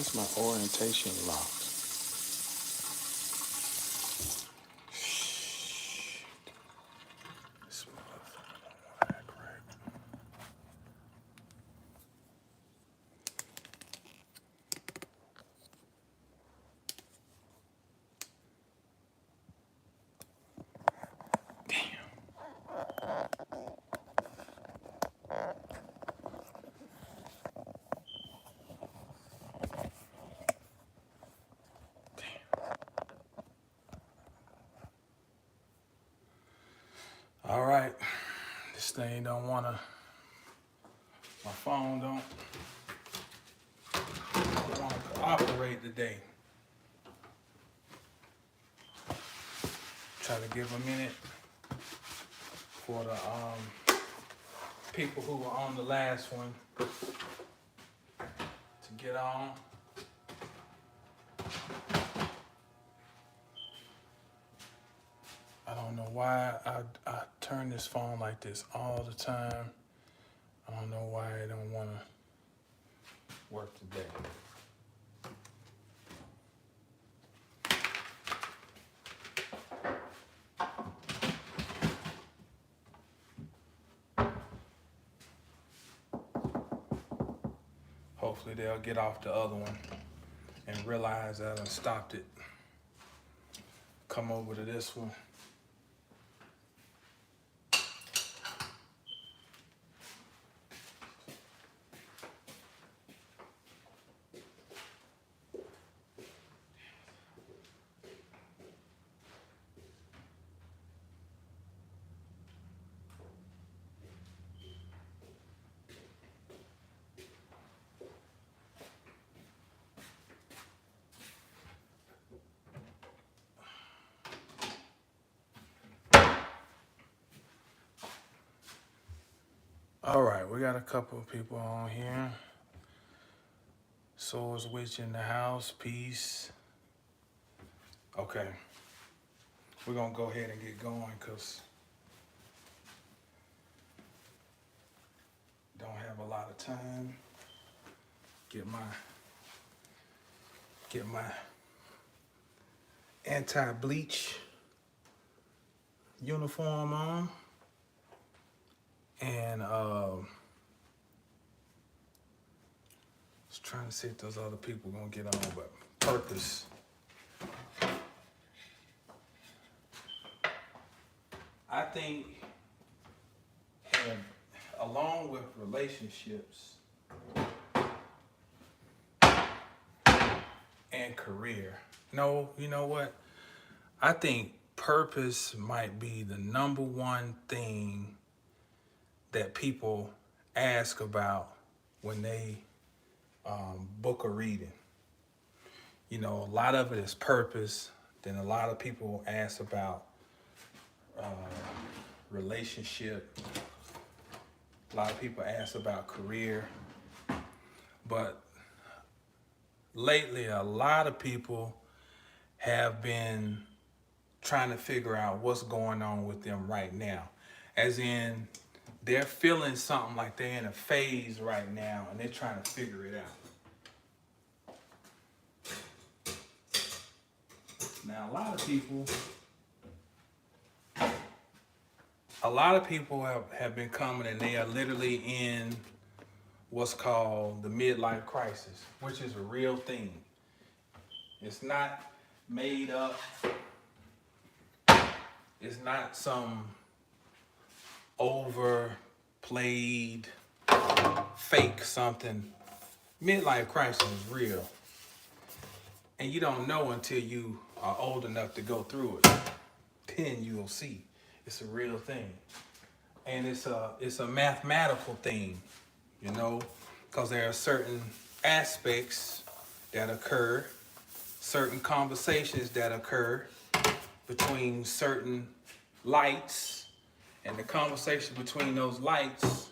Where's my orientation lock? This motherfucker don't wanna act right. All right, this thing don't wanna, my phone don't wanna cooperate today. Try to give a minute for the people who were on the last one to get on. I don't know why I turn this phone like this all the time. I don't know why I don't want to work today. Hopefully they'll get off the other one and realize that I stopped it. Come over to this one. All right, we got a couple of people on here. Swords Witch in the house, peace. Okay, we're gonna go ahead and get going because don't have a lot of time. Get my anti-bleach uniform on. And was trying to see if those other people gonna get on, but purpose. I think, and along with relationships and career. No, you know what? I think purpose might be the number one thing that people ask about when they book a reading. You know, a lot of it is purpose. Then a lot of people ask about relationship. A lot of people ask about career. But lately, a lot of people have been trying to figure out what's going on with them right now. As in, they're feeling something like they're in a phase right now and they're trying to figure it out. Now, a lot of people have been coming and they are literally in what's called the midlife crisis, which is a real thing. It's not made up. It's not some overplayed, fake something. Midlife crisis is real. And you don't know until you are old enough to go through it. Then you'll see. It's a real thing. And it's a mathematical thing, you know, because there are certain aspects that occur, certain conversations that occur between certain lights, and the conversation between those lights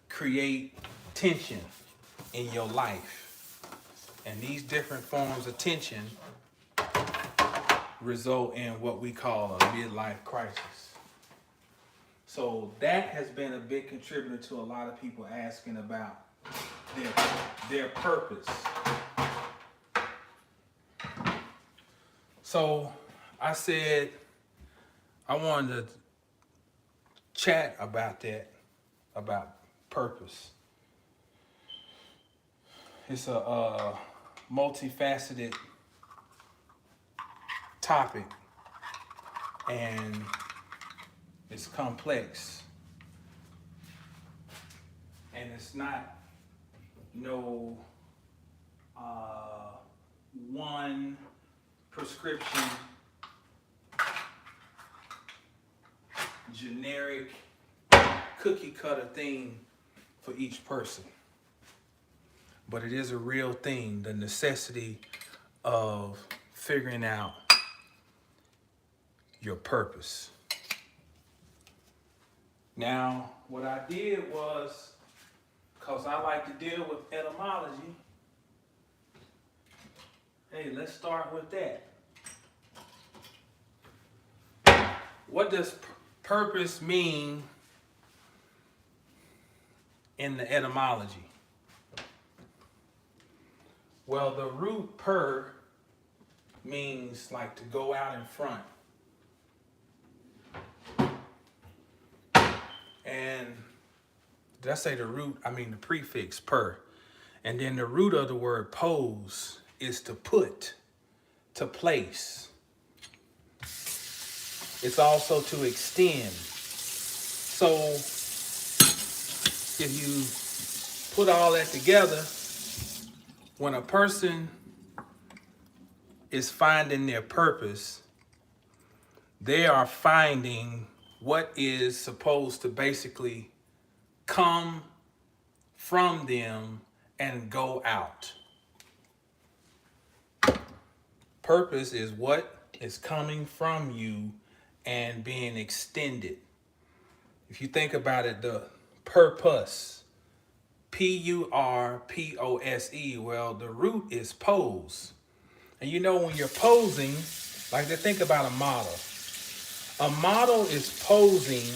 create tension in your life. And these different forms of tension result in what we call a midlife crisis. So that has been a big contributor to a lot of people asking about their purpose. So I said I wanted to chat about that, about purpose. It's a multifaceted topic, and it's complex, and it's not no one prescription generic cookie cutter thing for each person, but it is a real thing, the necessity of figuring out your purpose. Now, what I did was, because I like to deal with etymology, hey, let's start with that. What does purpose mean in the etymology? Well, the root per means like to go out in front. And did I say the root? I mean the prefix per. And then the root of the word pose is to put, to place. It's also to extend. So if you put all that together, when a person is finding their purpose, they are finding what is supposed to basically come from them and go out. Purpose is what is coming from you and being extended. If you think about it, the purpose, Purpose, well, the root is pose. And you know, when you're posing, like to think about a model. A model is posing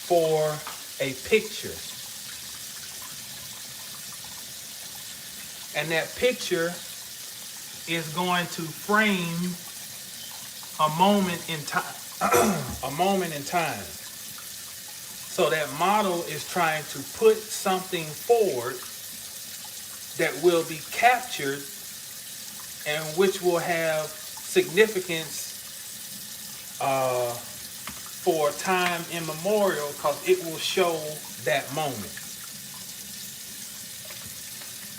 for a picture. And that picture is going to frame a moment in time. A moment in time. So that model is trying to put something forward that will be captured and which will have significance for time immemorial, because it will show that moment.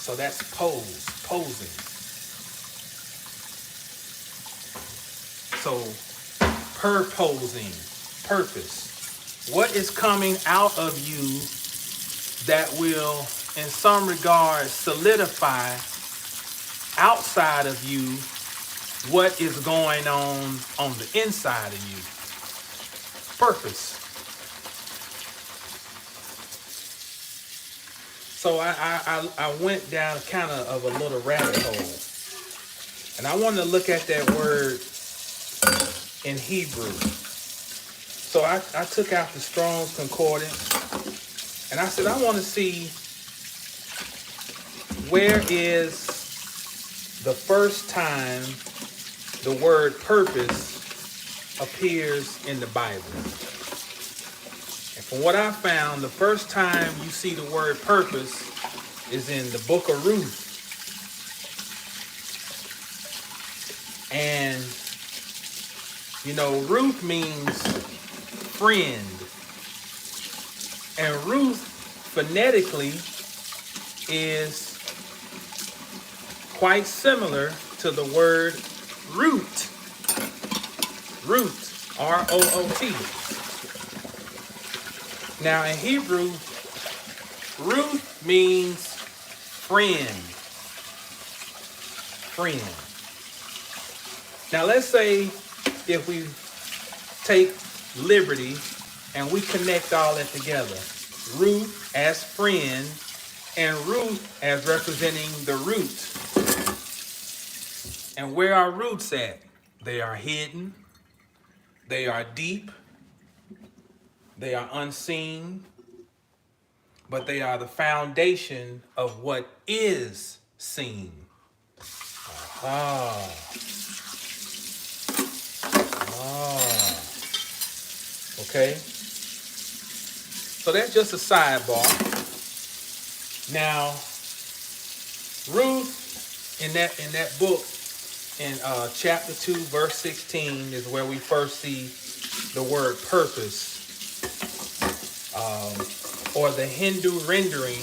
So that's posing. So purposing, purpose. What is coming out of you that will, in some regards, solidify outside of you what is going on the inside of you? Purpose. So I went down kind of a little rabbit hole, and I wanted to look at that word in Hebrew. So I took out the Strong's Concordance, and I said, I want to see where is the first time the word purpose appears in the Bible. And from what I found, the first time you see the word purpose is in the book of Ruth. And, you know, Ruth means friend. And Ruth phonetically is quite similar to the word root. Root, R-O-O-T. Now in Hebrew, Ruth means friend. Friend. Now let's say if we take liberty and we connect all that together. Ruth as friend and Ruth as representing the root. And where are roots at? They are hidden. They are deep. They are unseen. But they are the foundation of what is seen. Ah. Ah. Okay. So that's just a sidebar. Now, Ruth, in that book, in chapter 2, verse 16, is where we first see the word purpose, or the Hindu rendering.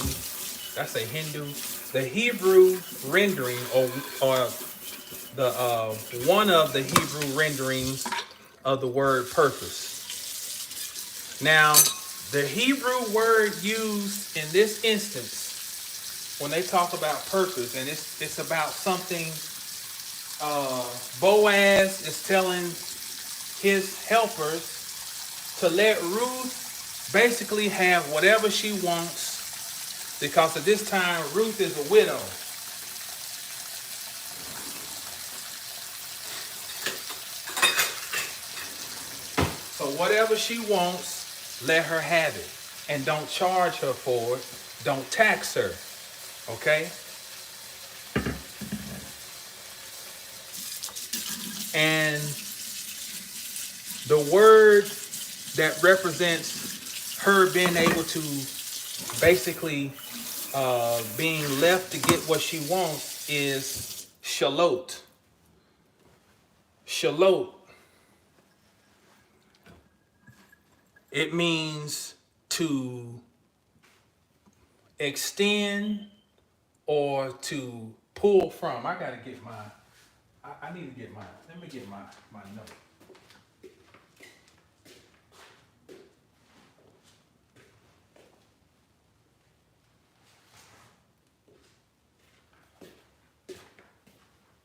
That's a Hindu, the Hebrew rendering, or the one of the Hebrew renderings of the word purpose. Now, the Hebrew word used in this instance, when they talk about purpose, and it's about something. Boaz is telling his helpers to let Ruth basically have whatever she wants, because at this time Ruth is a widow. So whatever she wants, let her have it. And don't charge her for it. Don't tax her. Okay? And the word that represents her being able to basically being left to get what she wants is shalot. Shalot. It means to extend or to pull from. I gotta get my, I need to get my, let me get my note.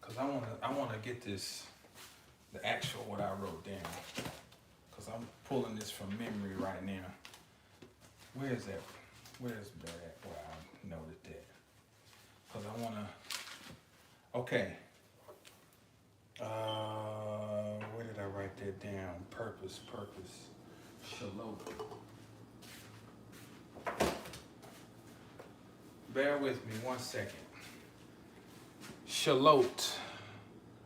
Cause I wanna get this, the actual what I wrote down. Cause I'm pulling this from memory right now. Where's that? Where's that at? Where I noted that? Cause I wanna. Okay. Where did I write that down? Purpose. Shalom. Bear with me 1 second. Shalot.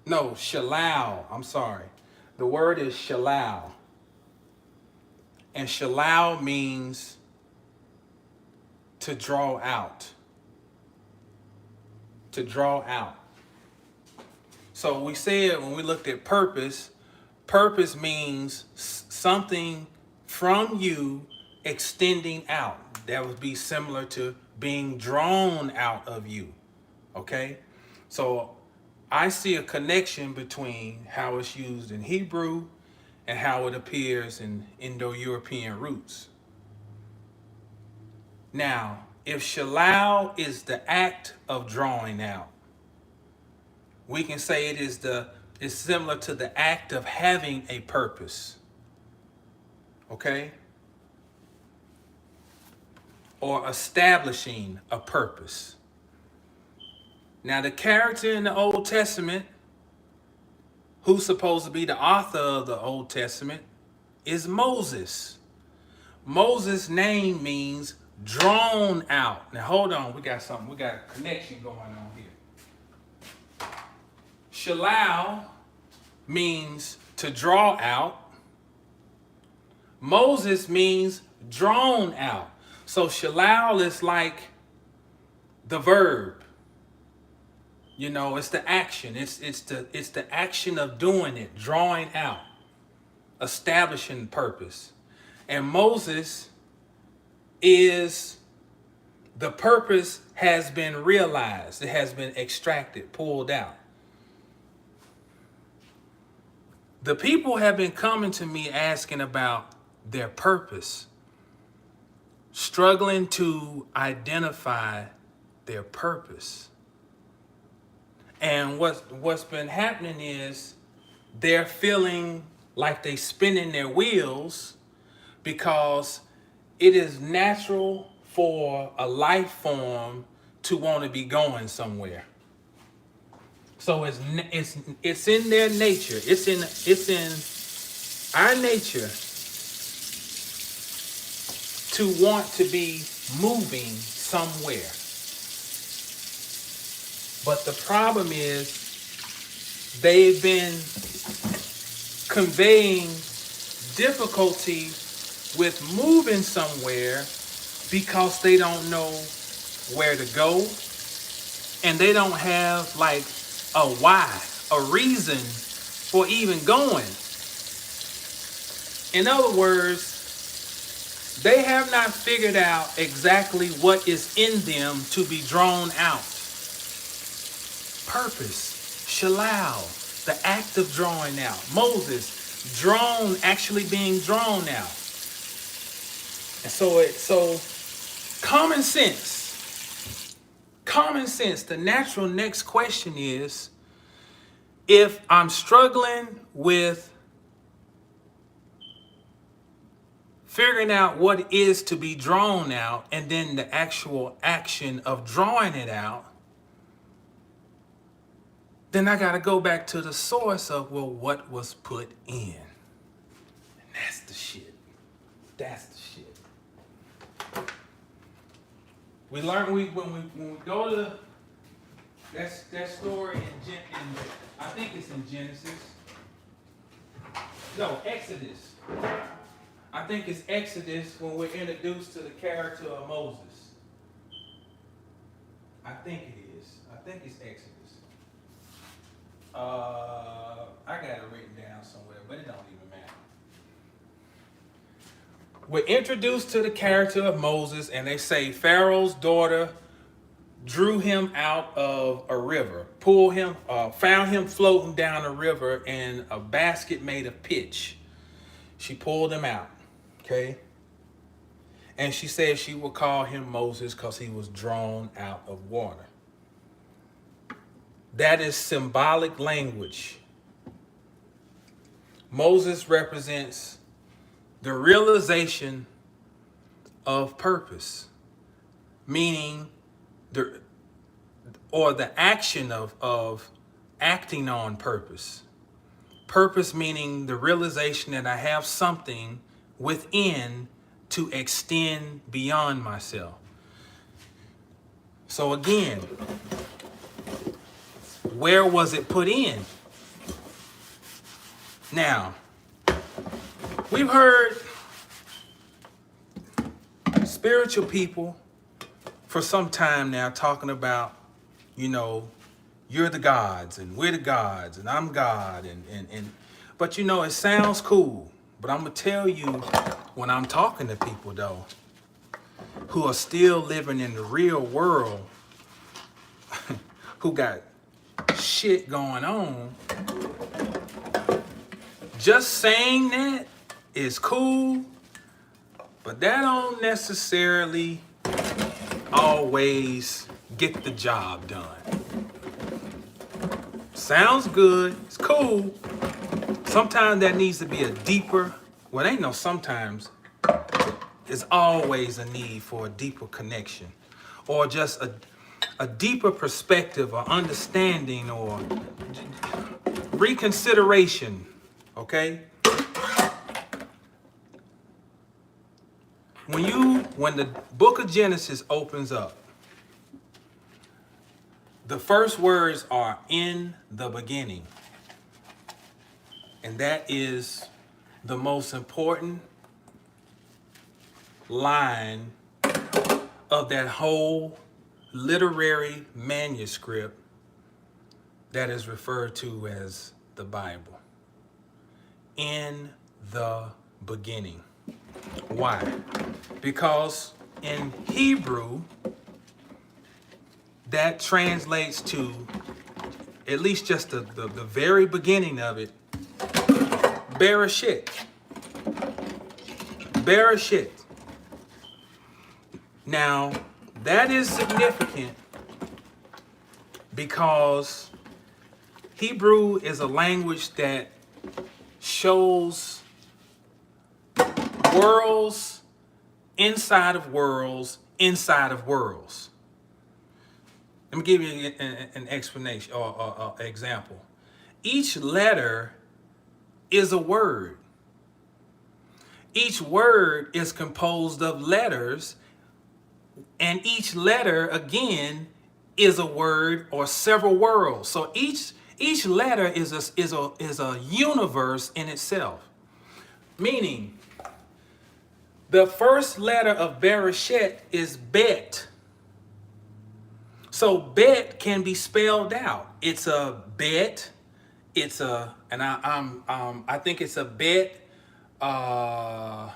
No, shalal. I'm sorry. The word is shalal. And shalal means to draw out. To draw out. So we said when we looked at purpose, purpose means something from you extending out. That would be similar to being drawn out of you. Okay? So I see a connection between how it's used in Hebrew and how it appears in Indo-European roots. Now, if shalal is the act of drawing out, we can say it's similar to the act of having a purpose. Okay? Or establishing a purpose. Now, the character in the Old Testament, who's supposed to be the author of the Old Testament, is Moses. Moses' name means drawn out. Now, hold on. We got a connection going on here. Shalal means to draw out. Moses means drawn out. So shalal is like the verb. You know, it's the action. It's the action of doing it, drawing out, establishing purpose. And Moses is the purpose has been realized. It has been extracted, pulled out. The people have been coming to me asking about their purpose, struggling to identify their purpose. And what's been happening is they're feeling like they're spinning their wheels because it is natural for a life form to want to be going somewhere. So it's in their nature. It's in our nature to want to be moving somewhere. But the problem is they've been conveying difficulty with moving somewhere because they don't know where to go, and they don't have like a why, a reason for even going. In other words, they have not figured out exactly what is in them to be drawn out. Purpose, shalal, the act of drawing out. Moses, drawn, actually being drawn out. And so common sense, the natural next question is, if I'm struggling with figuring out what it is to be drawn out and then the actual action of drawing it out, then I got to go back to the source of, well, what was put in? And that's the shit. That's the shit. We learn when we go to that story in I think it's in Genesis. No, Exodus. I think it's Exodus when we're introduced to the character of Moses. I think it is. I think it's Exodus. I got it written down somewhere, but it don't even matter. We're introduced to the character of Moses, and they say Pharaoh's daughter drew him out of a river, found him floating down a river in a basket made of pitch. She pulled him out, okay? And she said she would call him Moses because he was drawn out of water. That is symbolic language. Moses represents the realization of purpose, meaning the action of acting on purpose. Purpose meaning the realization that I have something within to extend beyond myself. So again, where was it put in? Now, we've heard spiritual people for some time now talking about, you're the gods and we're the gods and I'm God but it sounds cool. But I'm gonna tell you, when I'm talking to people though, who are still living in the real world, who got shit going on, just saying that is cool, but that don't necessarily always get the job done. Sounds good, it's cool. Sometimes that needs to be a deeper, well, ain't no sometimes, there's always a need for a deeper connection, or just a deeper perspective or understanding or reconsideration, okay? When the book of Genesis opens up, the first words are in the beginning. And that is the most important line of that whole literary manuscript that is referred to as the Bible. In the beginning. Why? Because in Hebrew, that translates to, at least just the very beginning of it, Bereshit. Bereshit. Now, that is significant because Hebrew is a language that shows worlds inside of worlds inside of worlds. Let me give you an explanation or example. Each letter is a word. Each word is composed of letters, and each letter again is a word or several worlds. So each Each letter is a universe in itself. Meaning, the first letter of Bereshit is Bet. So Bet can be spelled out. It's a Bet. It's a, and I think it's a Bet and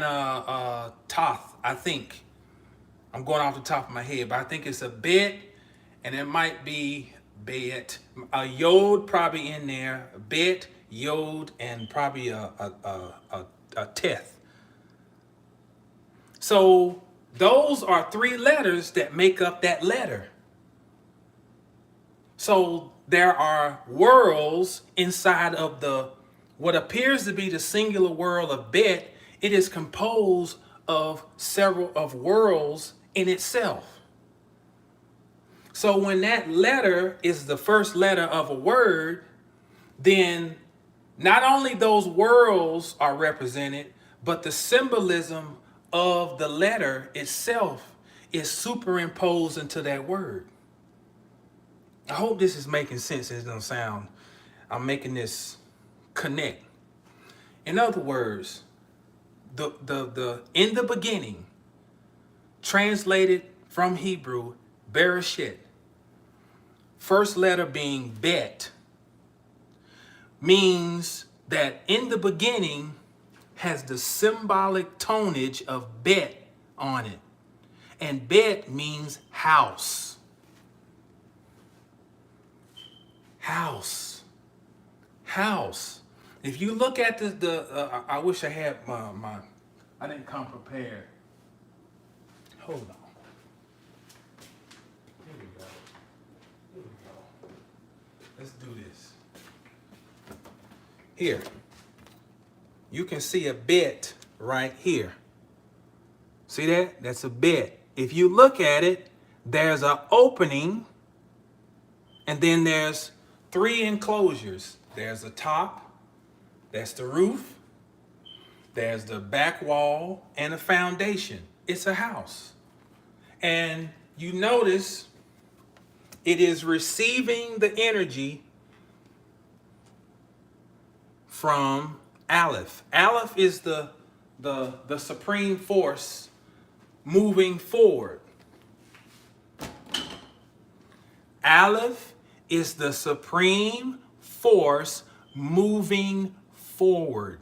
a Toth. I think I'm going off the top of my head, but I think it's a Bet, and it might be Bet. A Yod probably in there. Bet, Yod, and probably a Teth. So those are three letters that make up that letter. So there are worlds inside of the what appears to be the singular world of Bet. It is composed of several of worlds in itself. So when that letter is the first letter of a word, then not only those worlds are represented, but the symbolism of the letter itself is superimposed into that word. I hope this is making sense. It doesn't sound, I'm making this connect. In other words, the in the beginning, translated from Hebrew, Bereshit, first letter being Bet, means that in the beginning has the symbolic tonnage of Bet on it. And Bet means house. House. House. If you look at I wish I had I didn't come prepared. Hold on. Here we go. Here we go. Let's do this. Here. You can see a Bet right here. See that? That's a Bet. If you look at it, there's an opening, and then there's three enclosures. There's the top, that's the roof, there's the back wall, and a foundation. It's a house. And you notice it is receiving the energy from Aleph. Aleph is the supreme force moving forward. Aleph is the supreme force moving forward.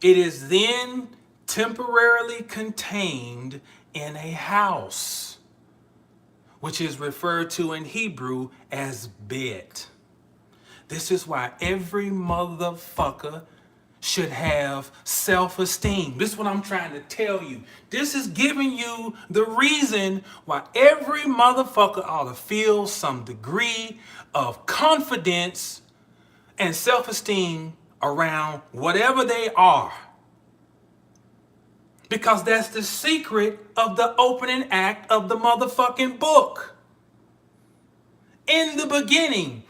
It is then temporarily contained in a house, which is referred to in Hebrew as Bet. This is why every motherfucker should have self-esteem. This is what I'm trying to tell you. This is giving you the reason why every motherfucker ought to feel some degree of confidence and self-esteem around whatever they are. Because that's the secret of the opening act of the motherfucking book. In the beginning,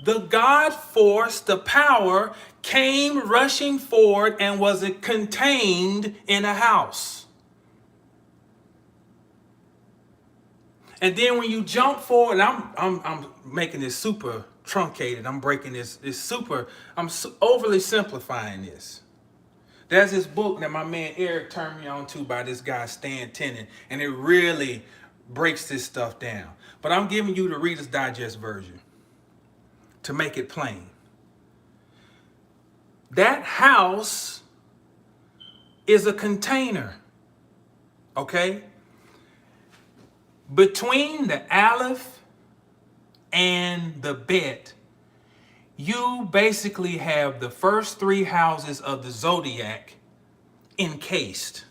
the God force, the power, came rushing forward and was contained in a house. And then when you jump forward, I'm making this super truncated. I'm breaking this super. I'm overly simplifying this. There's this book that my man Eric turned me on to by this guy Stan Tenen, and it really breaks this stuff down. But I'm giving you the Reader's Digest version to make it plain. That house is a container, okay? Between the Aleph and the Bet, you basically have the first three houses of the zodiac encased.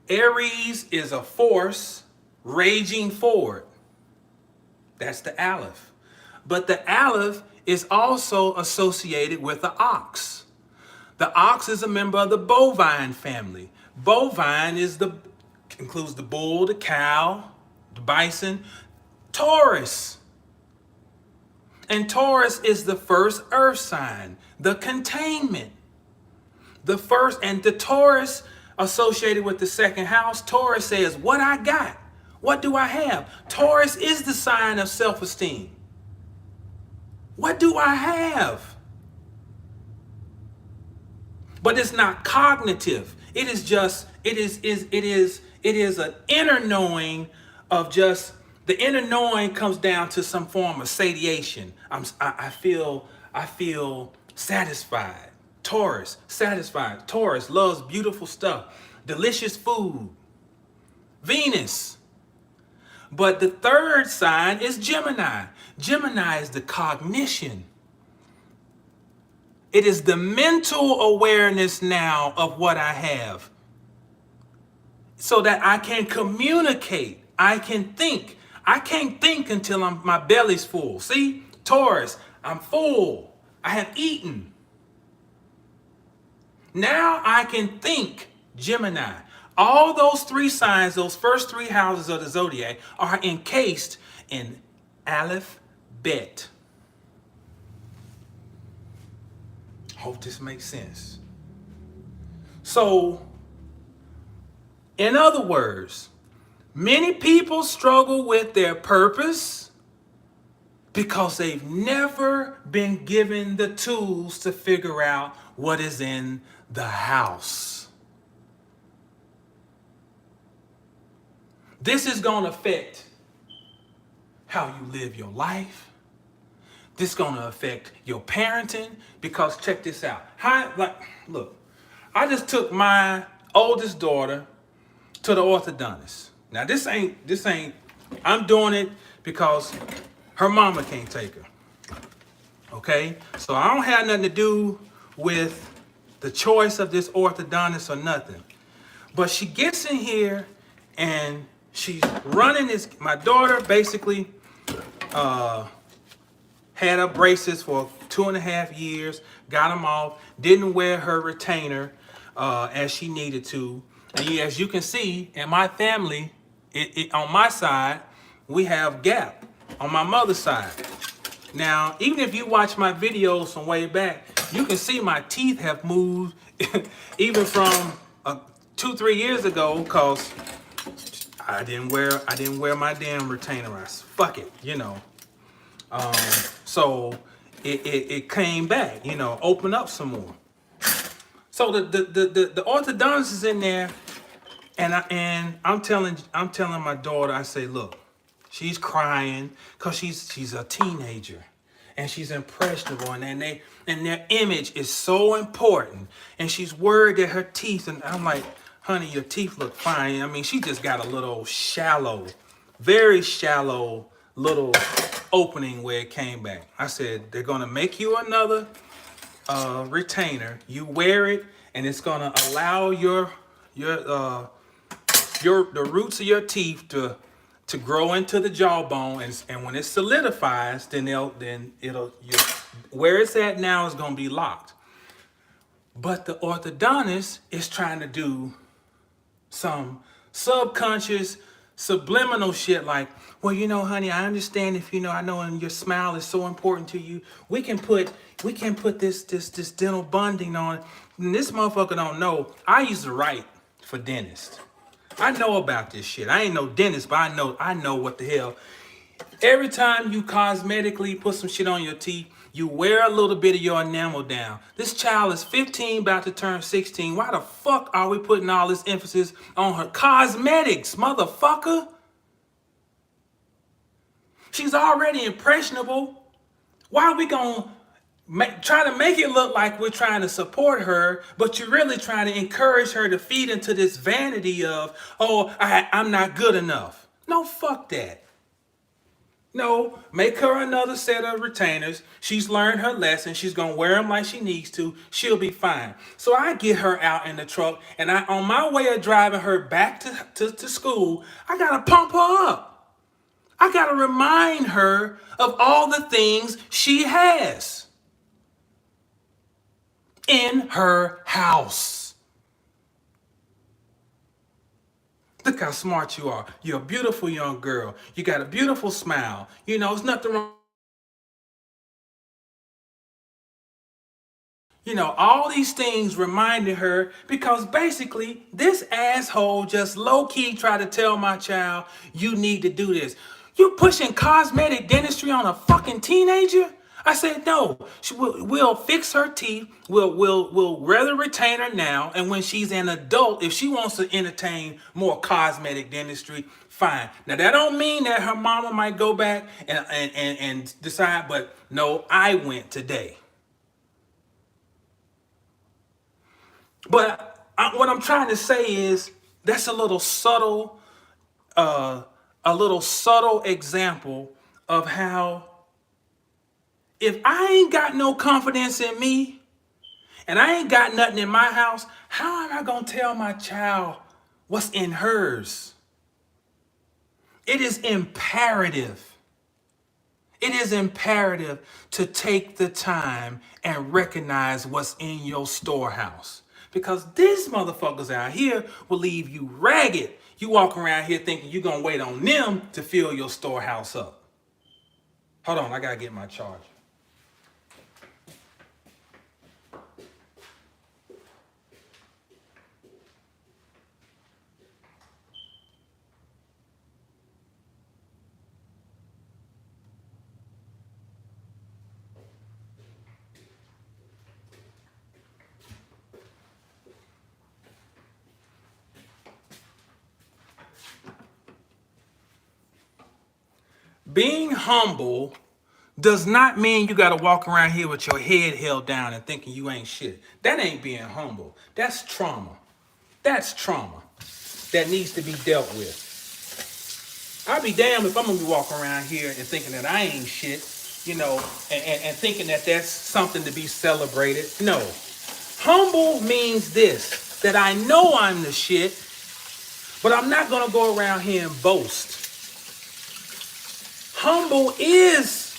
Aries is a force raging forward. That's the Aleph. But the Aleph is also associated with the ox. The ox is a member of the bovine family. Bovine includes the bull, the cow, the bison, Taurus. And Taurus is the first earth sign, the containment. The first, and the Taurus associated with the second house, Taurus says, what I got, What do I have? Taurus is the sign of self-esteem. What do I have? But it's not cognitive. It is just, it is an inner knowing of just, the inner knowing comes down to some form of satiation. I feel satisfied. Taurus, satisfied. Taurus loves beautiful stuff, delicious food. Venus. But the third sign is Gemini. Gemini is the cognition. It is the mental awareness now of what I have, so that I can communicate. I can think. I can't think until my belly's full. See, Taurus, I'm full. I have eaten. Now I can think. Gemini. All those three signs, those first three houses of the zodiac, are encased in Aleph Bet. Hope this makes sense. So, in other words, many people struggle with their purpose because they've never been given the tools to figure out what is in the house. This is going to affect how you live your life. This is going to affect your parenting, because check this out. Look, I just took my oldest daughter to the orthodontist. Now this ain't, I'm doing it because her mama can't take her. Okay? So I don't have nothing to do with the choice of this orthodontist or nothing. But she gets in here and she's running this. My daughter basically had her braces for 2.5 years, got them off, didn't wear her retainer as she needed to. And as you can see, in my family, on my side, we have gap. On my mother's side. Now, even if you watch my videos from way back, you can see my teeth have moved even from 2-3 years ago, because I didn't wear my damn retainer. Fuck it, you know. So it came back, you know, open up some more. So the orthodontist is in there, and I'm telling my daughter, I say, look, she's crying because she's a teenager and she's impressionable, and their image is so important, and she's worried that her teeth, and I'm like, honey, your teeth look fine. I mean, she just got a little shallow, very shallow little opening where it came back. I said, they're gonna make you another retainer. You wear it, and it's gonna allow the roots of your teeth to grow into the jawbone, and when it solidifies, then where it's at now is gonna be locked. But the orthodontist is trying to do some subconscious, subliminal shit like, well, you know, honey, I understand if, you know, I know, and your smile is so important to you. We can put this dental bonding on. And this motherfucker don't know. I used to write for dentists. I know about this shit. I ain't no dentist, but I know what the hell. Every time you cosmetically put some shit on your teeth, you wear a little bit of your enamel down. This child is 15, about to turn 16. Why the fuck are we putting all this emphasis on her cosmetics, motherfucker? She's already impressionable. Why are we gonna try to make it look like we're trying to support her, but you're really trying to encourage her to feed into this vanity of, oh, I'm not good enough? No, fuck that. No, make her another set of retainers. She's learned her lesson. She's going to wear them like she needs to. She'll be fine. So I get her out in the truck, and on my way of driving her back to school, I got to pump her up. I got to remind her of all the things she has in her house. Look how smart you are. You're a beautiful young girl. You got a beautiful smile. You know, there's nothing wrong. You know, all these things reminded her because basically this asshole just low-key tried to tell my child, you need to do this. You pushing cosmetic dentistry on a fucking teenager? I said, no, we'll fix her teeth. We'll rather retain her now. And when she's an adult, if she wants to entertain more cosmetic dentistry, fine. Now, that don't mean that her mama might go back and decide, but no, I went today. But what I'm trying to say is that's a little subtle example of how if I ain't got no confidence in me and I ain't got nothing in my house, how am I going to tell my child what's in hers? It is imperative. It is imperative to take the time and recognize what's in your storehouse. Because these motherfuckers out here will leave you ragged. You walk around here thinking you're going to wait on them to fill your storehouse up. Hold on, I got to get my charger. Being humble does not mean you got to walk around here with your head held down and thinking you ain't shit. That ain't being humble. That's trauma. That's trauma that needs to be dealt with. I'll be damned if I'm going to be walking around here and thinking that I ain't shit, you know, and thinking that that's something to be celebrated. No. Humble means this, that I know I'm the shit, but I'm not going to go around here and boast. Humble is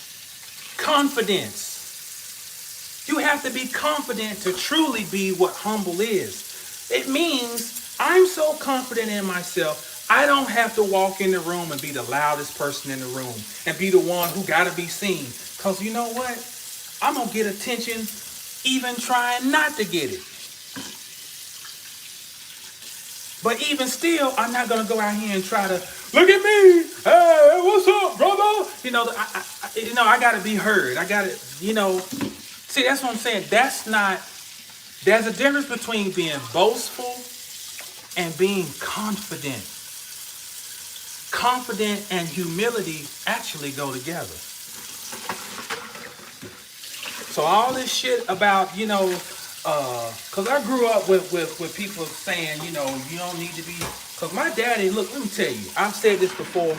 confidence. You have to be confident to truly be what humble is. It means I'm so confident in myself, I don't have to walk in the room and be the loudest person in the room and be the one who got to be seen. Because you know what? I'm going to get attention even trying not to get it. But even still, I'm not going to go out here and try to, look at me. Hey, what's up, brother? You know, I got to be heard. I got to, see, that's what I'm saying. There's a difference between being boastful and being confident. Confident and humility actually go together. So all this shit about, because I grew up with people saying, you don't need to be, because my daddy, look, let me tell you, I've said this before.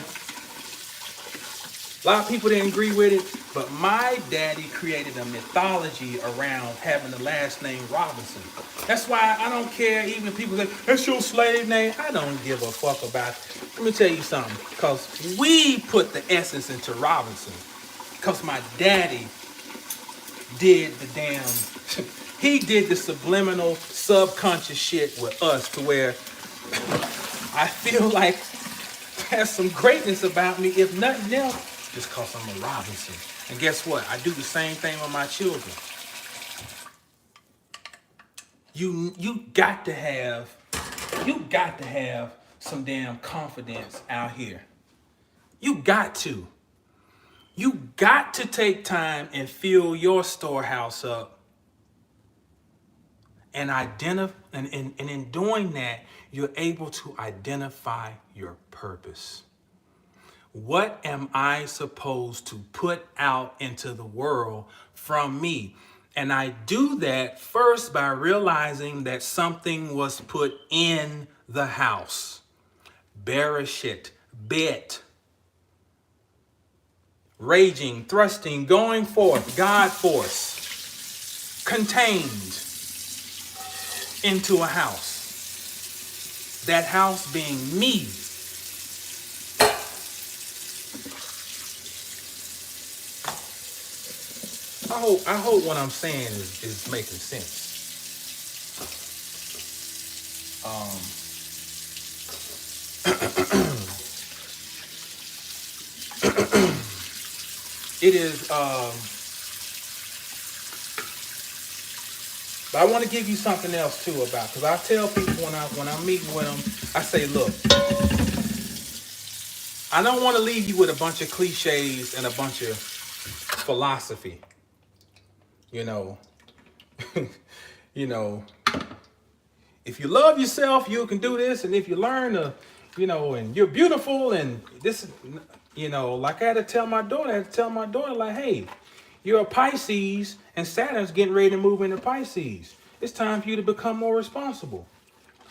A lot of people didn't agree with it, but my daddy created a mythology around having the last name Robinson. That's why I don't care, even if people say, that's your slave name. I don't give a fuck about it. Let me tell you something, because we put the essence into Robinson, because my daddy did the damn, he did the subliminal subconscious shit with us to where I feel like there's some greatness about me, if nothing else, just because I'm a Robinson. And guess what? I do the same thing with my children. You got to have some damn confidence out here. You got to. You got to take time and fill your storehouse up. And in doing that, you're able to identify your purpose. What am I supposed to put out into the world from me? And I do that first by realizing that something was put in the house. Bereshit, bet. Raging, thrusting, going forth, God force, contained into a house. That house being me. I hope what I'm saying is making sense. It is But I want to give you something else too about, because I tell people when I'm meeting with them, I say, look, I don't want to leave you with a bunch of cliches and a bunch of philosophy. You know, you know, if you love yourself, you can do this, and if you learn to, and you're beautiful, and this, like I had to tell my daughter, like, hey, you're a Pisces, and Saturn's getting ready to move into Pisces. It's time for you to become more responsible.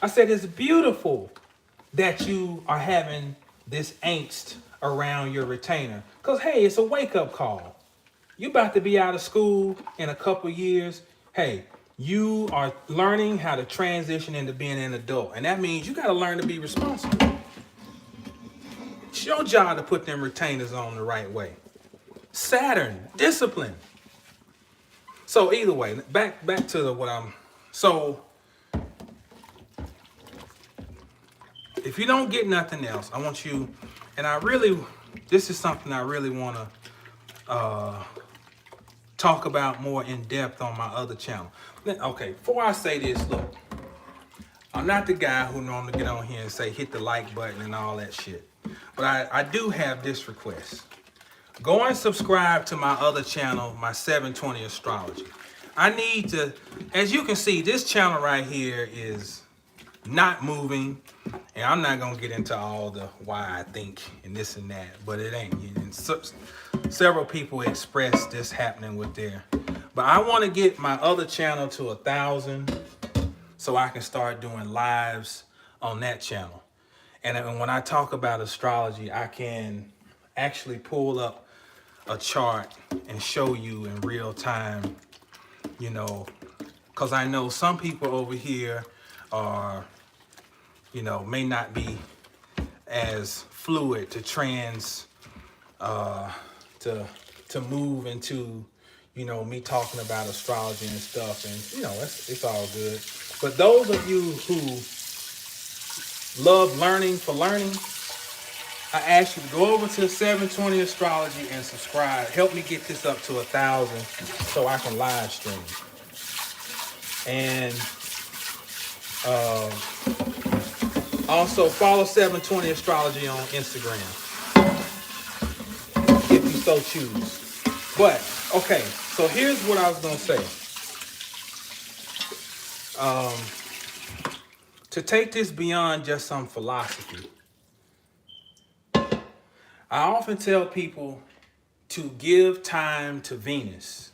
I said, it's beautiful that you are having this angst around your retainer. Because, hey, it's a wake-up call. You're about to be out of school in a couple years. Hey, you are learning how to transition into being an adult. And that means you got to learn to be responsible. It's your job to put them retainers on the right way. Saturn, discipline. So either way, back to what I'm... So if you don't get nothing else, I want you... And this is something I really want to talk about more in depth on my other channel. Okay, before I say this, look, I'm not the guy who normally get on here and say hit the like button and all that shit. But I do have this request. Go and subscribe to my other channel, my 720 Astrology. I need to, as you can see, this channel right here is not moving. And I'm not going to get into all the why I think and this and that, but it ain't. And several people expressed this happening with their, but I want to get my other channel to 1,000 so I can start doing lives on that channel. And when I talk about astrology, I can actually pull up a chart and show you in real time, because I know some people over here are, may not be as fluid to to move into, me talking about astrology and stuff, and it's all good. But those of you who love learning for learning, I ask you to go over to 720 Astrology and subscribe. Help me get this up to 1,000 so I can live stream. And also follow 720 Astrology on Instagram if you so choose. But okay, so here's what I was gonna say. To take this beyond just some philosophy, I often tell people to give time to Venus.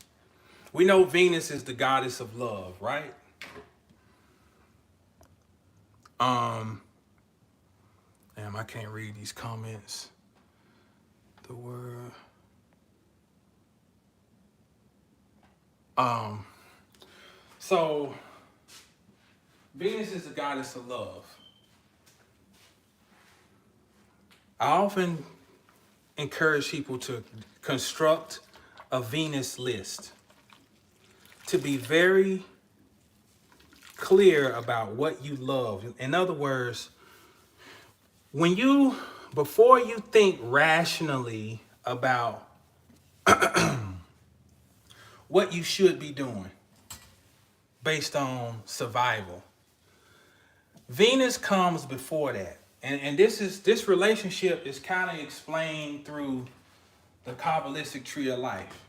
We know Venus is the goddess of love, right? Damn, I can't read these comments. The word. So Venus is the goddess of love. I often encourage people to construct a Venus list, to be very clear about what you love. In other words, before you think rationally about what you should be doing based on survival, Venus comes before that. And this relationship is kind of explained through the Kabbalistic tree of life.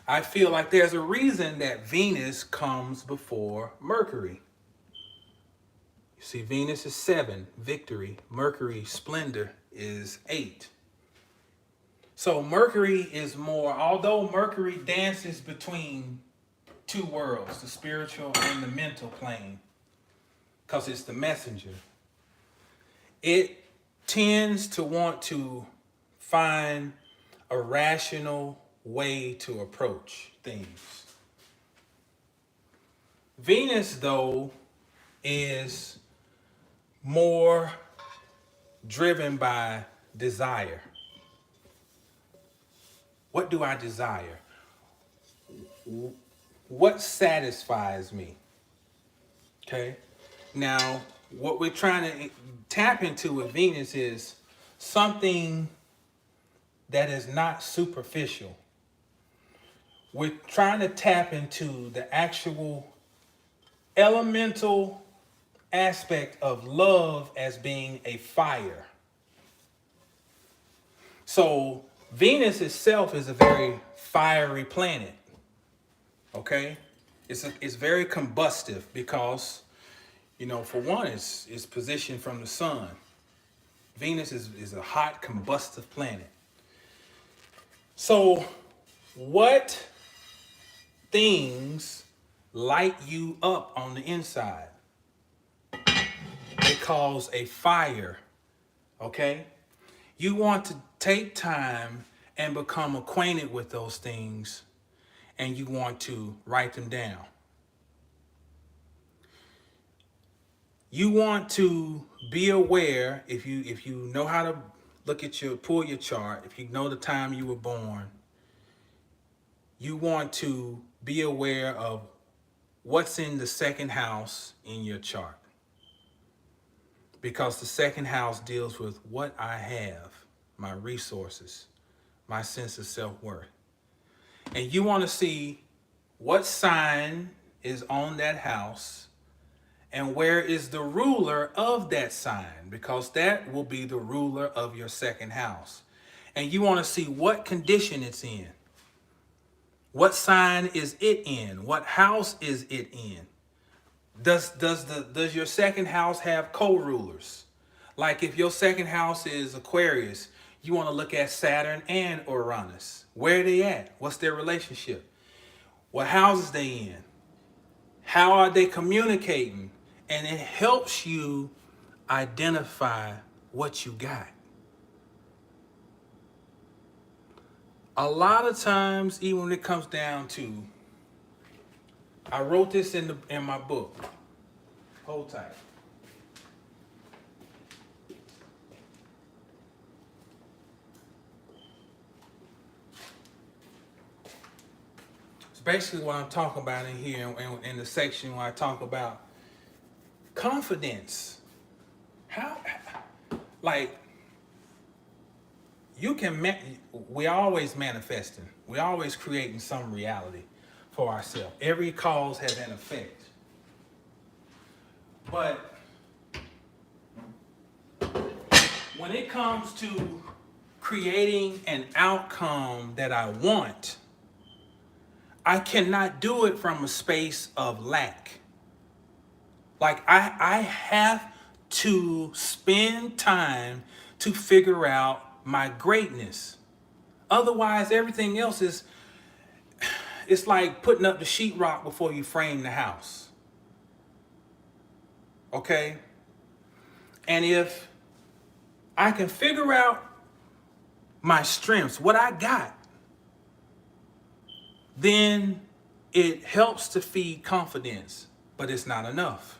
I feel like there's a reason that Venus comes before Mercury. You see, Venus is 7, victory. Mercury, splendor, is 8. So Mercury is more, although Mercury dances between two worlds, the spiritual and the mental plane, because it's the messenger, it tends to want to find a rational way to approach things. Venus, though, is more driven by desire. What do I desire? What satisfies me? Okay? Now, what we're trying to tap into with Venus is something that is not superficial. We're trying to tap into the actual elemental aspect of love as being a fire. So Venus itself is a very fiery planet. Okay, it's very combustive because, for one, it's positioned from the sun. Venus is a hot combustive planet. So what things light you up on the inside? They cause a fire. Okay, you want to take time and become acquainted with those things, and you want to write them down. You want to be aware, if you know how to pull your chart, if you know the time you were born, you want to be aware of what's in the second house in your chart. Because the second house deals with what I have, my resources, my sense of self-worth. And you want to see what sign is on that house and where is the ruler of that sign, because that will be the ruler of your second house. And you want to see what condition it's in. What sign is it in? What house is it in? Does your second house have co-rulers? Like if your second house is Aquarius, you want to look at Saturn and Uranus. Where are they at? What's their relationship? What houses they in? How are they communicating? And it helps you identify what you got. A lot of times, even when it comes down to, I wrote this in my book. Hold tight. It's basically what I'm talking about in here, in the section where I talk about confidence. We're always manifesting. We're always creating some reality for ourselves. Every cause has an effect. But when it comes to creating an outcome that I want, I cannot do it from a space of lack. Like I have to spend time to figure out my greatness. Otherwise, everything else it's like putting up the sheetrock before you frame the house. Okay? And if I can figure out my strengths, what I got, then it helps to feed confidence, but it's not enough.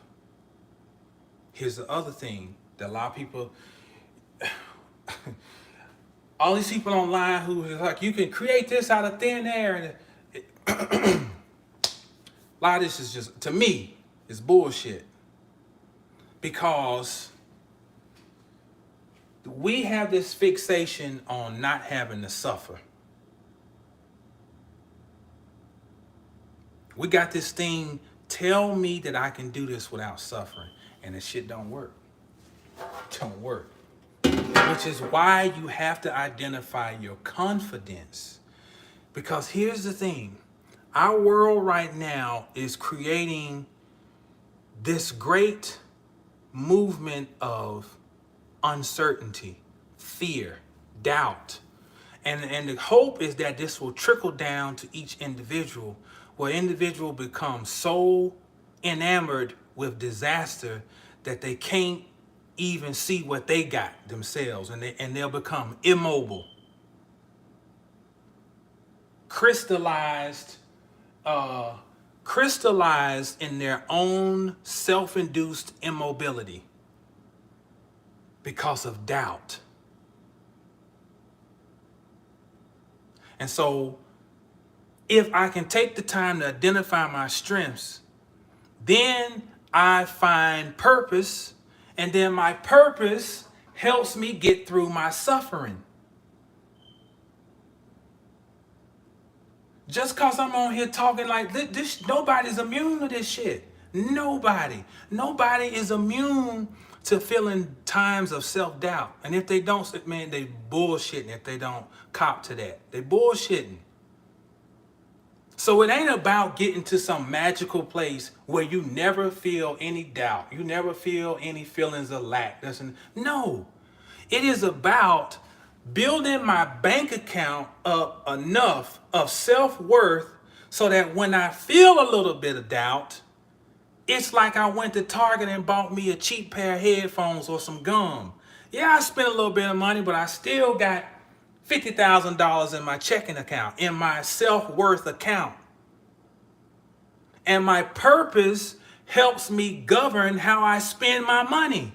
Here's the other thing that a lot of people, all these people online who are like, you can create this out of thin air. And a lot of this is just, to me, is bullshit. Because we have this fixation on not having to suffer. We got this thing, tell me that I can do this without suffering. And this shit don't work. Don't work. Which is why you have to identify your confidence. Because here's the thing. Our world right now is creating this great movement of uncertainty, fear, doubt. And the hope is that this will trickle down to each individual, where individual becomes so enamored with disaster that they can't even see what they got themselves, and they'll become immobile, crystallized in their own self-induced immobility because of doubt. And so if I can take the time to identify my strengths, then I find purpose, and then my purpose helps me get through my suffering. Just cause I'm on here talking like this, nobody's immune to this shit. Nobody. Nobody is immune to feeling times of self-doubt. And if they don't, man, they bullshitting if they don't cop to that. They bullshitting. So it ain't about getting to some magical place where you never feel any doubt. You never feel any feelings of lack. No. It is about building my bank account up enough of self-worth so that when I feel a little bit of doubt, it's like I went to Target and bought me a cheap pair of headphones or some gum. Yeah, I spent a little bit of money, but I still got $50,000 in my checking account, in my self-worth account. And my purpose helps me govern how I spend my money.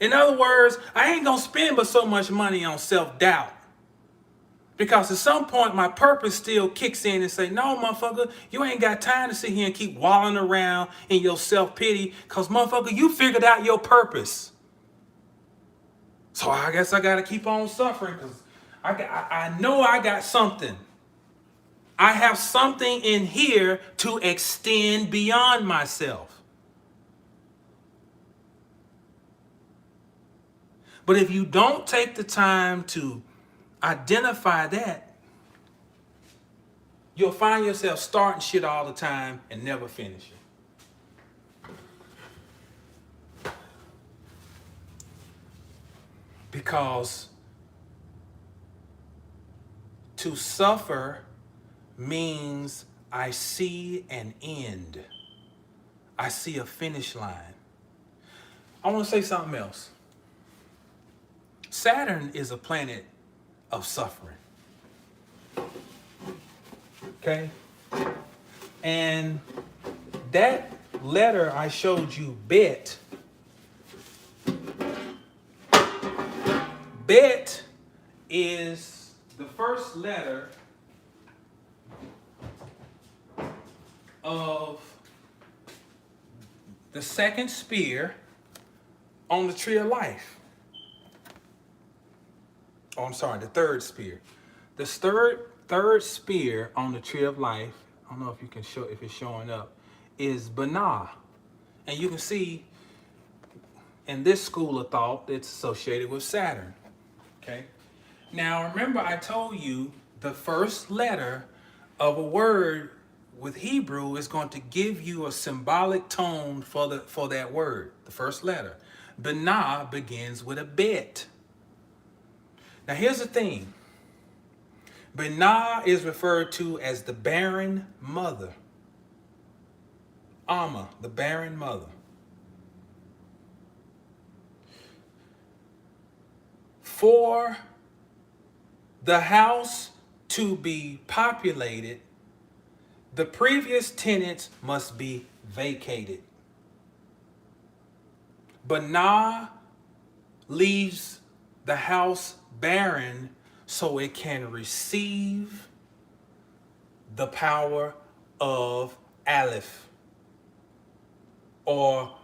In other words, I ain't gonna spend but so much money on self-doubt. Because at some point, my purpose still kicks in and say, no, motherfucker, you ain't got time to sit here and keep wallowing around in your self-pity. Because, motherfucker, you figured out your purpose. So I guess I got to keep on suffering because I know I got something. I have something in here to extend beyond myself. But if you don't take the time to identify that, you'll find yourself starting shit all the time and never finishing. Because to suffer means I see an end. I see a finish line. I want to say something else. Saturn is a planet of suffering. Okay? And that letter I showed you, Bet. Bet is the first letter of the second spear on the tree of life. Oh, I'm sorry, the third spear. The third spear on the tree of life, I don't know if you can show if it's showing up, is Binah. And you can see in this school of thought it's associated with Saturn. Okay. Now remember I told you the first letter of a word with Hebrew is going to give you a symbolic tone for that word, the first letter. Binah begins with a bet. Now here's the thing. Binah is referred to as the barren mother. Amma, the barren mother. For the house to be populated, the previous tenants must be vacated. Binah leaves the house barren so it can receive the power of Aleph, or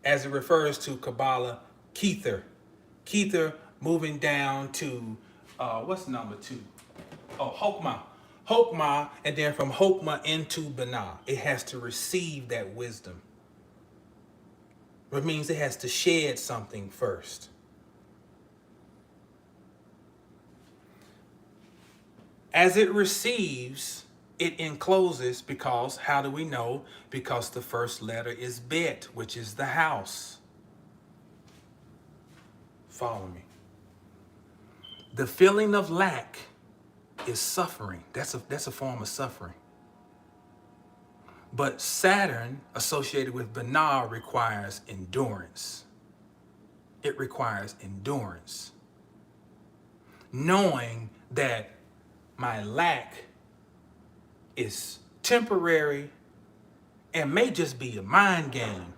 as it refers to Kabbalah, Kether. Kether moving down to, what's number 2? Oh, Hokmah. Hokmah, and then from Hokmah into Binah. It has to receive that wisdom. It means it has to shed something first. As it receives, it encloses because, how do we know? Because the first letter is Bet, which is the house. Follow me. The feeling of lack is suffering. That's a form of suffering. But Saturn, associated with Binah, requires endurance. It requires endurance. Knowing that my lack is temporary and may just be a mind game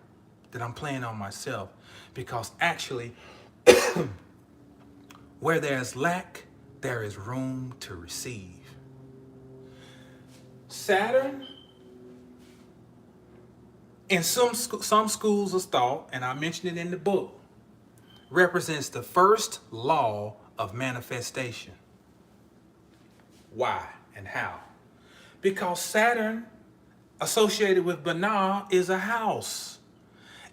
that I'm playing on myself, because actually where there's lack, there is room to receive. Saturn, in some schools of thought, and I mentioned it in the book, represents the first law of manifestation. Why? And how? Because Saturn, associated with Binah, is a house.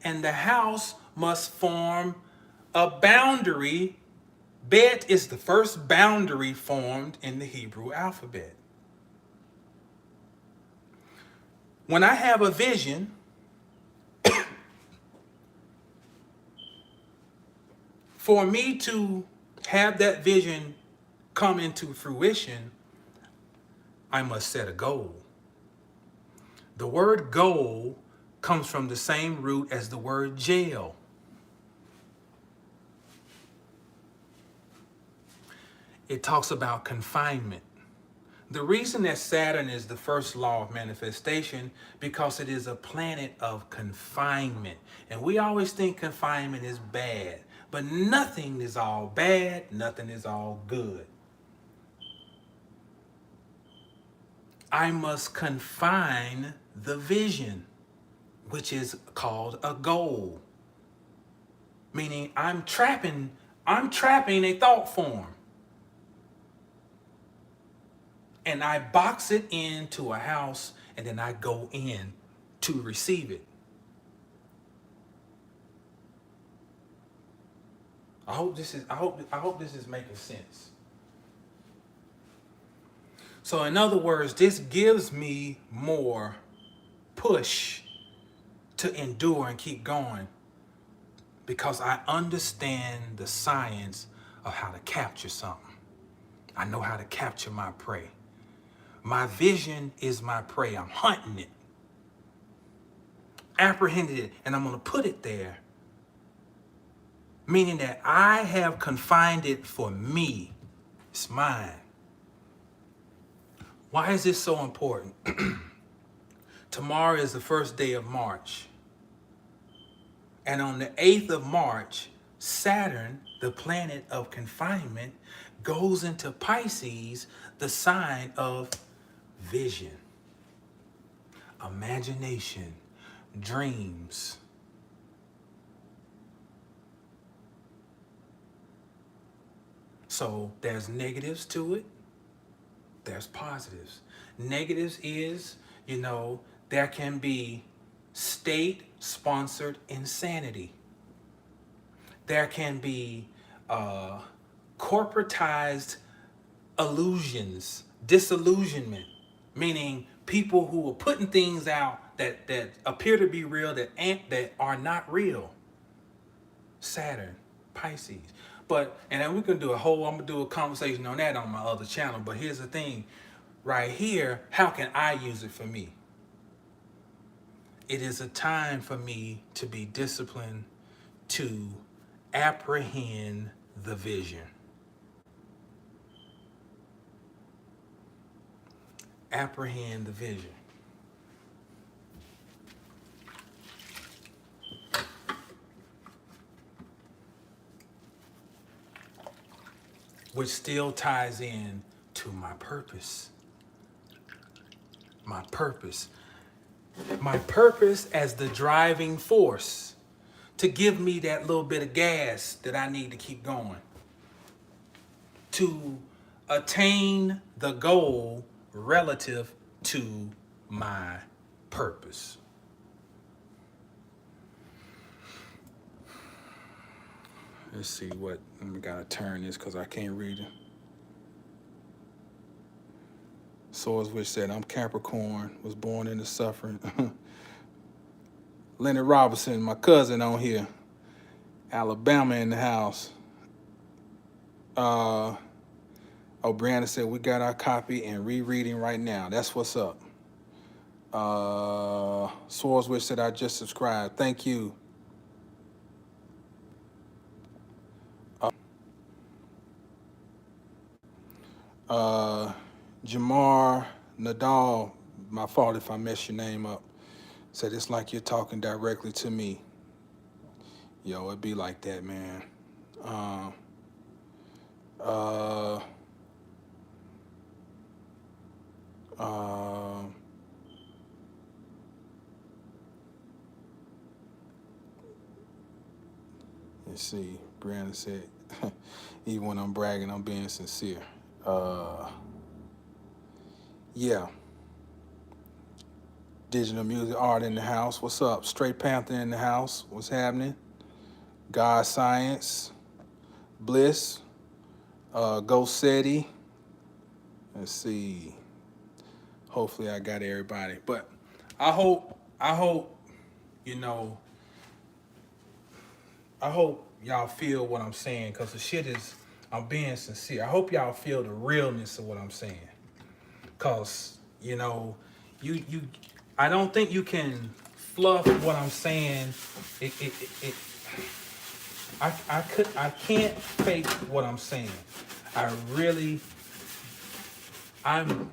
And the house must form a boundary. Bet is the first boundary formed in the Hebrew alphabet. When I have a vision, for me to have that vision come into fruition, I must set a goal. The word goal comes from the same root as the word jail. It talks about confinement. The reason that Saturn is the first law of manifestation, because it is a planet of confinement. And we always think confinement is bad, but nothing is all bad, nothing is all good. I must confine the vision, which is called a goal. Meaning I'm trapping a thought form. And I box it into a house, and then I go in to receive it. I hope this is making sense. So in other words, this gives me more push to endure and keep going, because I understand the science of how to capture something. I know how to capture my prey. My vision is my prey. I'm hunting it, apprehended it, and I'm going to put it there. Meaning that I have confined it for me. It's mine. Why is this so important? Tomorrow is the first day of March. And on the 8th of March, Saturn, the planet of confinement, goes into Pisces, the sign of vision, imagination, dreams. So there's negatives to it, there's positives. Negatives is, there can be state-sponsored insanity. There can be corporatized illusions, disillusionment, meaning people who are putting things out that appear to be real that are not real. Saturn, Pisces. And then I'm gonna do a conversation on that on my other channel. But here's the thing, right here, how can I use it for me? It is a time for me to be disciplined, to apprehend the vision. Apprehend the vision. Which still ties in to my purpose. My purpose. My purpose as the driving force to give me that little bit of gas that I need to keep going. To attain the goal relative to my purpose. Let's see what, we gotta turn this because I can't read it. Swords Witch said, I'm Capricorn, was born into suffering. Leonard Robinson, my cousin on here. Alabama in the house. Brianna said, we got our copy and rereading right now. That's what's up. Swords Witch said, I just subscribed. Thank you. Jamar Nadal, my fault if I mess your name up, said it's like you're talking directly to me. Yo, it be like that, man. Let's see. Brianna said, even when I'm bragging, I'm being sincere. Yeah. Digital music art in the house. What's up? Straight Panther in the house. What's happening? God Science. Bliss. Ghost Seti. Let's see. Hopefully I got everybody. But I hope, you know, I hope y'all feel what I'm saying, because the shit is, I'm being sincere. I hope y'all feel the realness of what I'm saying. Cause, you I don't think you can fluff what I'm saying. It I can't fake what I'm saying. I really I'm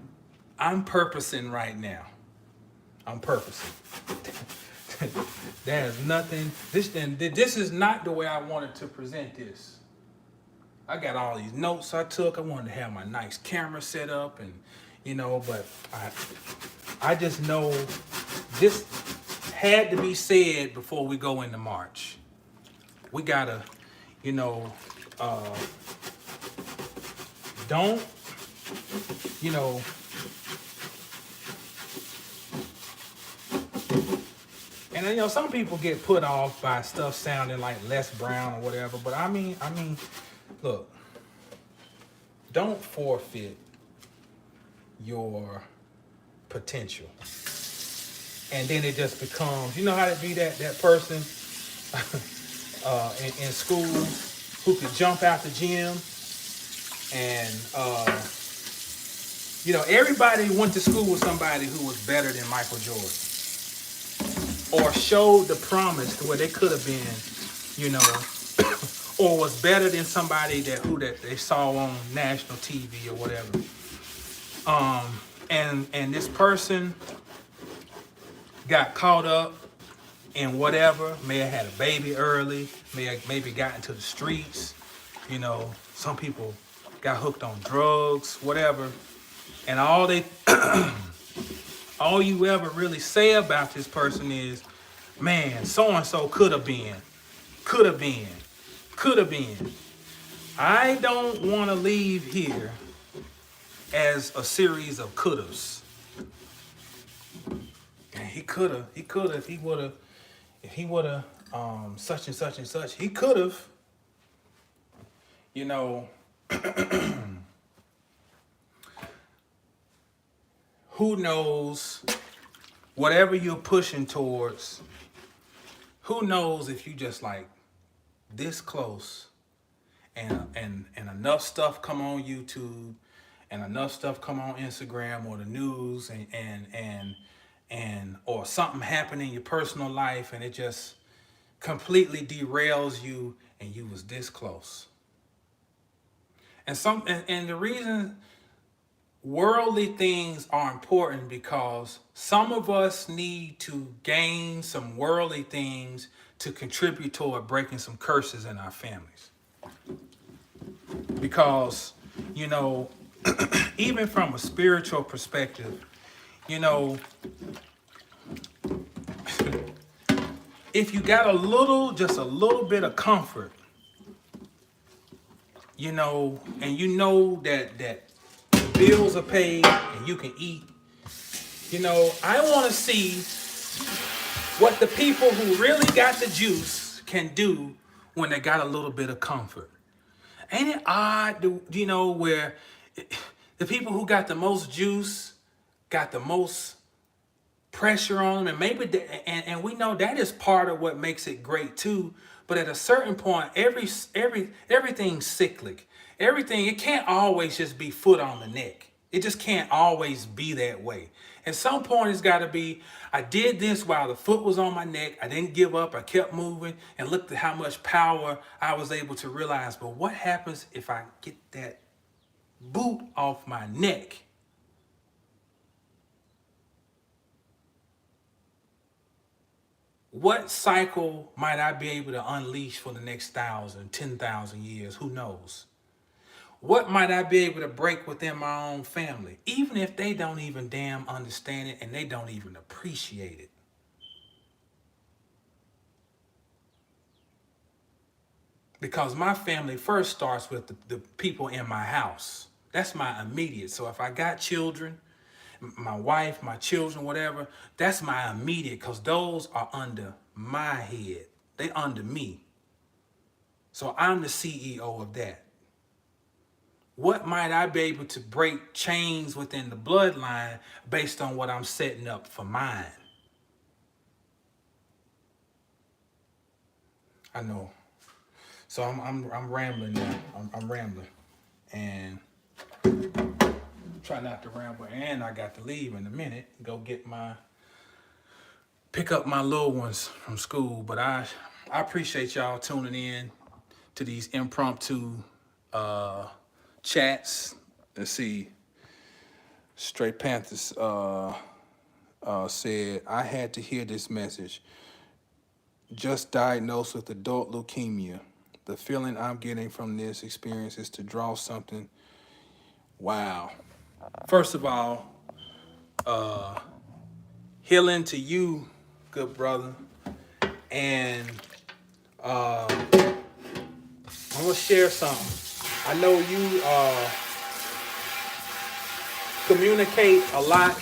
I'm purposing right now. I'm purposing. There's nothing. This is not the way I wanted to present this. I got all these notes I took. I wanted to have my nice camera set up, and but I just know this had to be said before we go into March. We gotta, you know, uh, don't, you know, and some people get put off by stuff sounding like Les Brown or whatever. But I mean, look, don't forfeit your potential, and then it just becomes, how to be that person in school who could jump out the gym, and everybody went to school with somebody who was better than Michael Jordan, or showed the promise to where they could have been, or was better than somebody that they saw on national TV or whatever. And this person got caught up in whatever, may have had a baby early, maybe got into the streets, some people got hooked on drugs, whatever. And all you ever really say about this person is, man, so-and-so could have been. I don't want to leave here as a series of could-haves. And he could have, if he would have, such and such and such, he could have, who knows, whatever you're pushing towards, who knows if you just like this close, and enough stuff come on YouTube, and enough stuff come on Instagram or the news, and or something happen in your personal life, and it just completely derails you, and you was this close. And the reason worldly things are important, because some of us need to gain some worldly things to contribute toward breaking some curses in our families. Because, even from a spiritual perspective, if you got just a little bit of comfort, and that bills are paid and you can eat, I want to see what the people who really got the juice can do when they got a little bit of comfort. Ain't it odd, where the people who got the most juice got the most pressure on them, and maybe and we know that is part of what makes it great too. But at a certain point, everything's cyclic. Everything, it can't always just be foot on the neck. It just can't always be that way. At some point, it's got to be, I did this while the foot was on my neck. I didn't give up. I kept moving, and looked at how much power I was able to realize. But what happens if I get that boot off my neck? What cycle might I be able to unleash for the next 1,000, 10,000 years? Who knows? What might I be able to break within my own family, even if they don't even damn understand it and they don't even appreciate it? Because my family first starts with the people in my house. That's my immediate. So if I got children, my wife, my children, whatever, that's my immediate, because those are under my head. They under me. So I'm the CEO of that. What might I be able to break chains within the bloodline based on what I'm setting up for mine? I know. So I'm rambling now. I'm rambling, and try not to ramble. And I got to leave in a minute. Go pick up my little ones from school. But I appreciate y'all tuning in to these impromptu chats. Let's see. Straight Panthers said, I had to hear this message. Just diagnosed with adult leukemia. The feeling I'm getting from this experience is to draw something. Wow. First of all, healing to you, good brother. And I'm gonna share something. I know you communicate a lot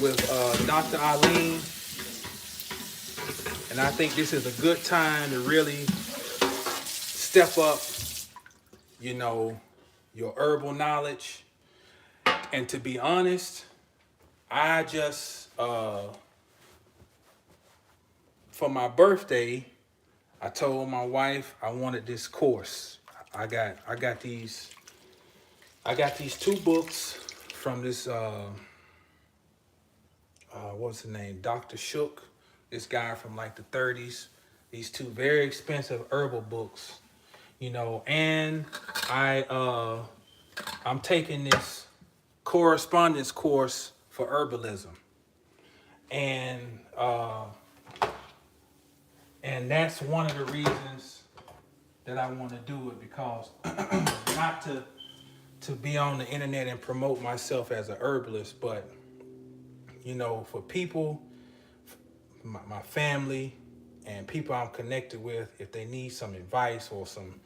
with Dr. Eileen, and I think this is a good time to really step up, your herbal knowledge. And to be honest, I just for my birthday, I told my wife I wanted this course. I got these 2 books from this what's the name? Dr. Shook, this guy from like the 30s. These 2 very expensive herbal books, and I'm taking this correspondence course for herbalism. And that's one of the reasons that I want to do it, because not to be on the internet and promote myself as a herbalist, but for people, my family, and people I'm connected with, if they need some advice or some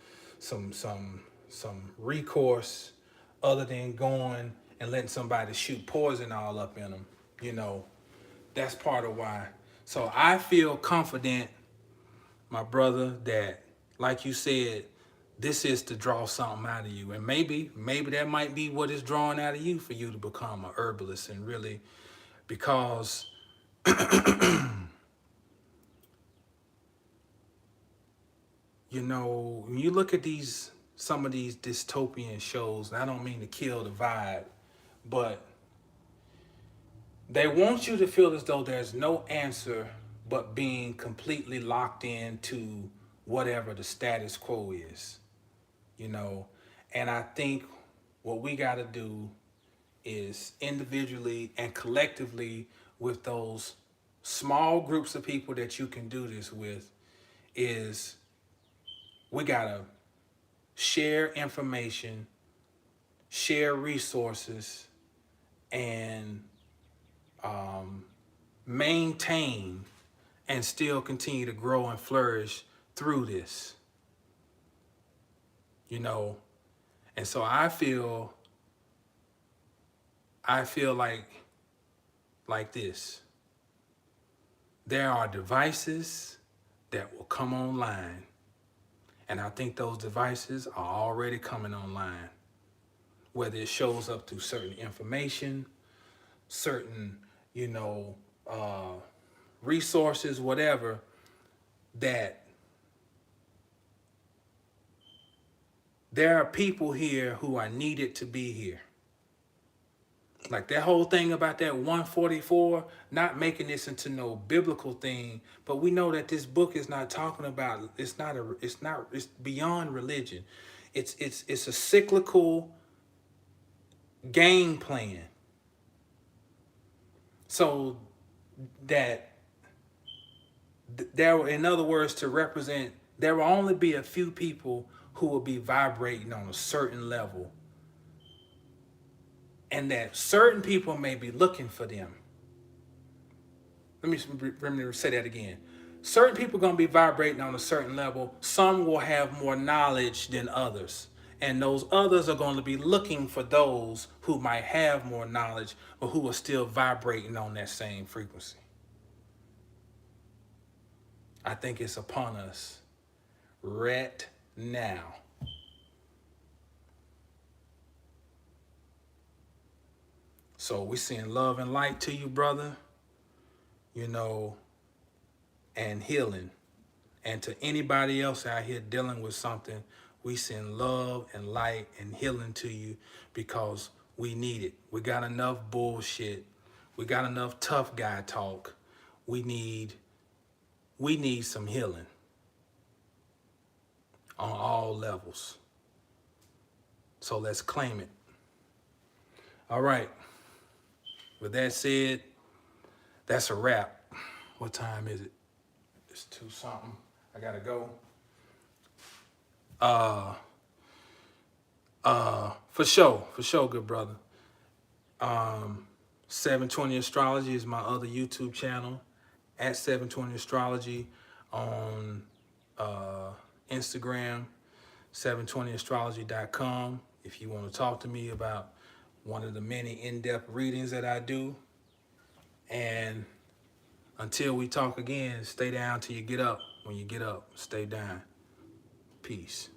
recourse other than going and letting somebody shoot poison all up in them, that's part of why. So I feel confident, my brother, that, like you said, this is to draw something out of you. And maybe that might be what is drawn out of you for you to become a herbalist. And really, because when you look at some of these dystopian shows, and I don't mean to kill the vibe, but they want you to feel as though there's no answer but being completely locked into whatever the status quo is, And I think what we got to do is individually and collectively, with those small groups of people that you can do this with, is we got to share information, share resources, and maintain and still continue to grow and flourish through this, And so I feel like this. There are devices that will come online, and I think those devices are already coming online, whether it shows up through certain information, certain, resources, whatever, that there are people here who are needed to be here. Like that whole thing about that 144, not making this into no biblical thing, but we know that this book is not talking about, it's beyond religion. It's a cyclical game plan. So that there, in other words, to represent, there will only be a few people who will be vibrating on a certain level, and that certain people may be looking for them. Let me say that again. Certain people are going to be vibrating on a certain level. Some will have more knowledge than others. And those others are going to be looking for those who might have more knowledge or who are still vibrating on that same frequency. I think it's upon us right now. So we send love and light to you, brother, you know, and healing. And to anybody else out here dealing with something, we send love and light and healing to you because we need it. We got enough bullshit. We got enough tough guy talk. We need some healing on all levels. So let's claim it. All right. With that said, that's a wrap. What time is it? It's 2 something. I gotta go. For sure, good brother. 720 Astrology is my other YouTube channel, at 720 Astrology on Instagram, 720astrology.com. If you want to talk to me about one of the many in-depth readings that I do. And until we talk again, stay down till you get up. When you get up, stay down. Peace.